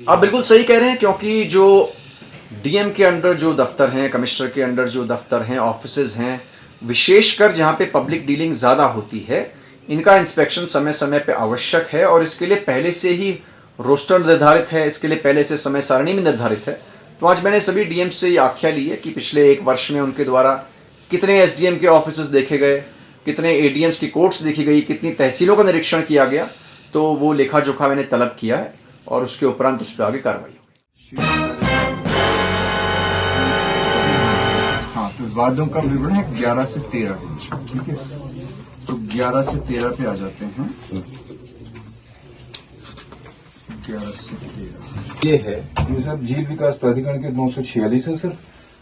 आप बिल्कुल सही कह रहे हैं, क्योंकि जो डीएम के अंडर जो दफ्तर हैं, कमिश्नर के अंडर जो दफ्तर हैं, ऑफिसेज हैं, विशेषकर जहां पे पब्लिक डीलिंग ज़्यादा होती है, इनका इंस्पेक्शन समय समय पे आवश्यक है और इसके लिए पहले से ही रोस्टर निर्धारित है, इसके लिए पहले से समय सारणी में निर्धारित है। तो आज मैंने सभी डीएम से ये आख्या ली है कि पिछले एक वर्ष में उनके द्वारा कितने एसडीएम के ऑफिसेज देखे गए, कितने एडीएम्स की कोर्ट्स देखी गई, कितनी तहसीलों का निरीक्षण किया गया। तो वो लेखा जोखा मैंने तलब किया है और उसके उपरांत उस पर आगे कार्रवाई होगी। हाँ, तो वादों का विवरण है 11 से 13 पेज, ठीक है। तो 11 से 13 पे आ जाते हैं। 11 से 13 ये है ये सर झील विकास प्राधिकरण के 946 है सर,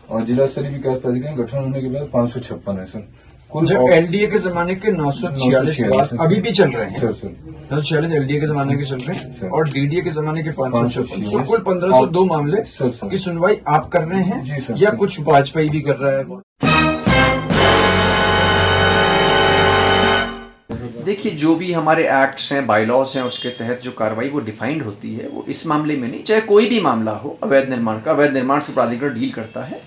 और जिला स्तरीय विकास प्राधिकरण गठन होने के बाद 556 है सर। कुल जब एलडीए के जमाने के 946 अभी भी चल रहे हैं सर 946 एलडीए के जमाने के चल रहे सर। हैं और डीडीए के जमाने के 556, सर। कुल 1502 मामले सर। की सुनवाई आप कर रहे हैं जी सर। या सर। कुछ वाजपेयी भी कर रहा है? देखिए, जो भी हमारे एक्ट्स हैं, बायलॉज हैं, उसके तहत जो कार्रवाई वो डिफाइंड होती है, वो इस मामले में नहीं, चाहे कोई भी मामला हो अवैध निर्माण का, अवैध निर्माण से प्राधिकरण डील करता है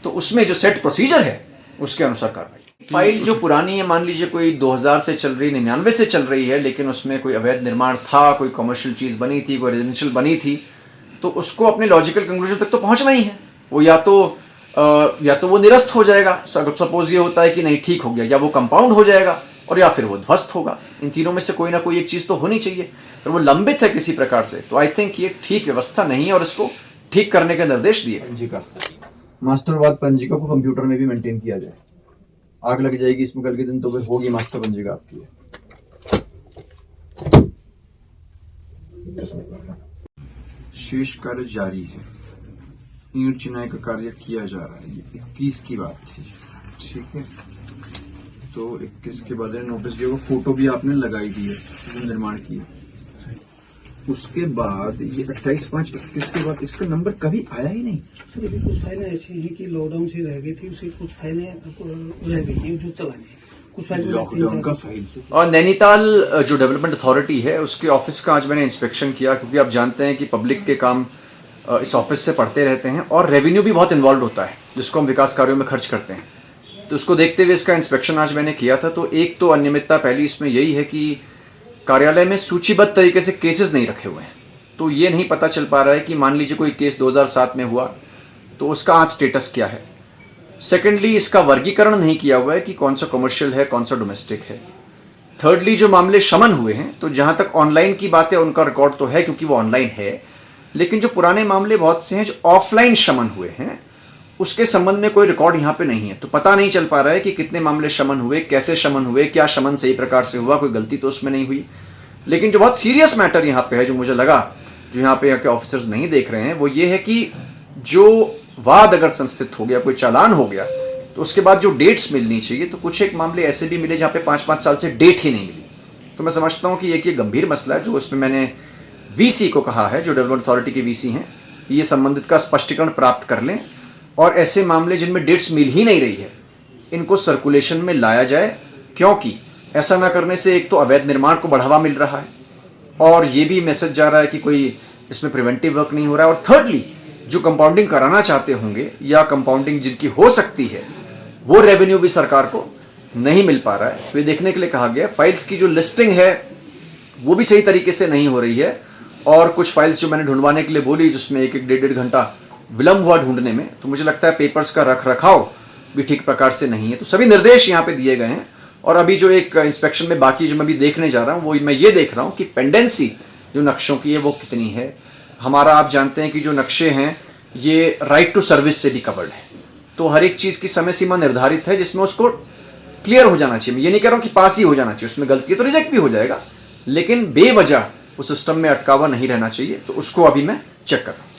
तो उसमें जो सेट प्रोसीजर है उसके अनुसार कार्रवाई। फाइल जो पुरानी है, मान लीजिए कोई 2000 से चल रही, 99 से चल रही है, लेकिन उसमें कोई अवैध निर्माण था, कोई कमर्शियल चीज़ बनी थी, कोई रेजिडेंशियल बनी थी, तो उसको अपने लॉजिकल कंक्लूजन तक तो पहुंचना ही है। वो या तो वो निरस्त हो जाएगा, सपोज ये होता है कि नहीं ठीक हो गया, या वो कंपाउंड हो जाएगा और या फिर वो ध्वस्त होगा। इन तीनों में से कोई ना कोई एक चीज़ तो होनी चाहिए, पर वो लंबित है किसी प्रकार से। तो आई थिंक ये ठीक व्यवस्था नहीं है और इसको ठीक करने के निर्देश दिए। पंजिका, मास्टरवाद पंजिका को कंप्यूटर में भी मेंटेन किया जाए। आग लग जाएगी इसमें कल के दिन तो फिर होगी मास्टर पंजिका आपकी। शेष कार्य जारी है। ईंट चिनाई का कार्य किया जा रहा है। ये 21 की बात थी, ठीक है। तो 21 के बाद नोटिस जो फोटो भी आपने लगाई दी है जो निर्माण की। उसके बाद ये 28/5/21 के बाद इसका नंबर कभी आया ही नहीं। सर अभी कुछ फाइलें ऐसी हैं कि लॉकडाउन से रह गई थी, उसे कुछ फाइलें रह गई थी जो चलानी, कुछ फाइलें लॉकडाउन का फाइल से। और नैनीताल जो डेवलपमेंट अथॉरिटी है उसके ऑफिस का आज मैंने इंस्पेक्शन किया, क्योंकि आप जानते हैं कि पब्लिक के काम इस ऑफिस से पढ़ते रहते हैं और रेवेन्यू भी बहुत इन्वॉल्व होता है जिसको हम विकास कार्यों में खर्च करते हैं। तो उसको देखते हुए इसका इंस्पेक्शन आज मैंने किया था। तो एक तो अनियमितता पहली इसमें यही है कि कार्यालय में सूचीबद्ध तरीके से केसेस नहीं रखे हुए हैं। तो ये नहीं पता चल पा रहा है कि मान लीजिए कोई केस 2007 में हुआ तो उसका आज स्टेटस क्या है। सेकेंडली, इसका वर्गीकरण नहीं किया हुआ है कि कौन सा कमर्शियल है, कौन सा डोमेस्टिक है। थर्डली, जो मामले शमन हुए हैं, तो जहाँ तक ऑनलाइन की बात है उनका रिकॉर्ड तो है क्योंकि वो ऑनलाइन है, लेकिन जो पुराने मामले बहुत से हैं जो ऑफलाइन शमन हुए हैं उसके संबंध में कोई रिकॉर्ड यहाँ पे नहीं है। तो पता नहीं चल पा रहा है कि कितने मामले शमन हुए, कैसे शमन हुए, क्या शमन सही प्रकार से हुआ, कोई गलती तो उसमें नहीं हुई। लेकिन जो बहुत सीरियस मैटर यहाँ पे है, जो मुझे लगा जो यहाँ पे के ऑफिसर्स नहीं देख रहे हैं, वो ये है कि जो वाद अगर संस्थित हो गया, कोई चालान हो गया, तो उसके बाद जो डेट्स मिलनी चाहिए, तो कुछ एक मामले ऐसे भी मिले जहाँ पे 5-5 साल से डेट ही नहीं मिली। तो मैं समझता हूँ कि एक ये गंभीर मसला है जो उसमें मैंने वीसी को कहा है, जो डेवलपमेंट अथॉरिटी के वीसी हैं, कि ये संबंधित का स्पष्टीकरण प्राप्त कर लें और ऐसे मामले जिनमें डेट्स मिल ही नहीं रही है इनको सर्कुलेशन में लाया जाए, क्योंकि ऐसा ना करने से एक तो अवैध निर्माण को बढ़ावा मिल रहा है और ये भी मैसेज जा रहा है कि कोई इसमें प्रिवेंटिव वर्क नहीं हो रहा है। और थर्डली, जो कंपाउंडिंग कराना चाहते होंगे या कंपाउंडिंग जिनकी हो सकती है, वो रेवेन्यू भी सरकार को नहीं मिल पा रहा है। तो ये देखने के लिए कहा गया फाइल्स की जो लिस्टिंग है वो भी सही तरीके से नहीं हो रही है और कुछ फाइल्स जो मैंने ढूंढवाने के लिए बोली जिसमें 1-1, 1.5 घंटा विलंब हुआ ढूंढने में, तो मुझे लगता है पेपर्स का रख रखाव भी ठीक प्रकार से नहीं है। तो सभी निर्देश यहाँ पे दिए गए हैं और अभी जो एक इंस्पेक्शन में बाकी जो मैं भी देखने जा रहा हूँ वो मैं ये देख रहा हूँ कि पेंडेंसी जो नक्शों की है वो कितनी है। हमारा आप जानते हैं कि जो नक्शे हैं ये राइट टू सर्विस से भी कवर्ड है, तो हर एक चीज़ की समय सीमा निर्धारित है जिसमें उसको क्लियर हो जाना चाहिए। मैं ये नहीं कह रहा हूँ कि पास ही हो जाना चाहिए, उसमें गलती है तो रिजेक्ट भी हो जाएगा, लेकिन बेवजह उस सिस्टम में अटकावा नहीं रहना चाहिए। तो उसको अभी मैं चेक कर रहा हूँ।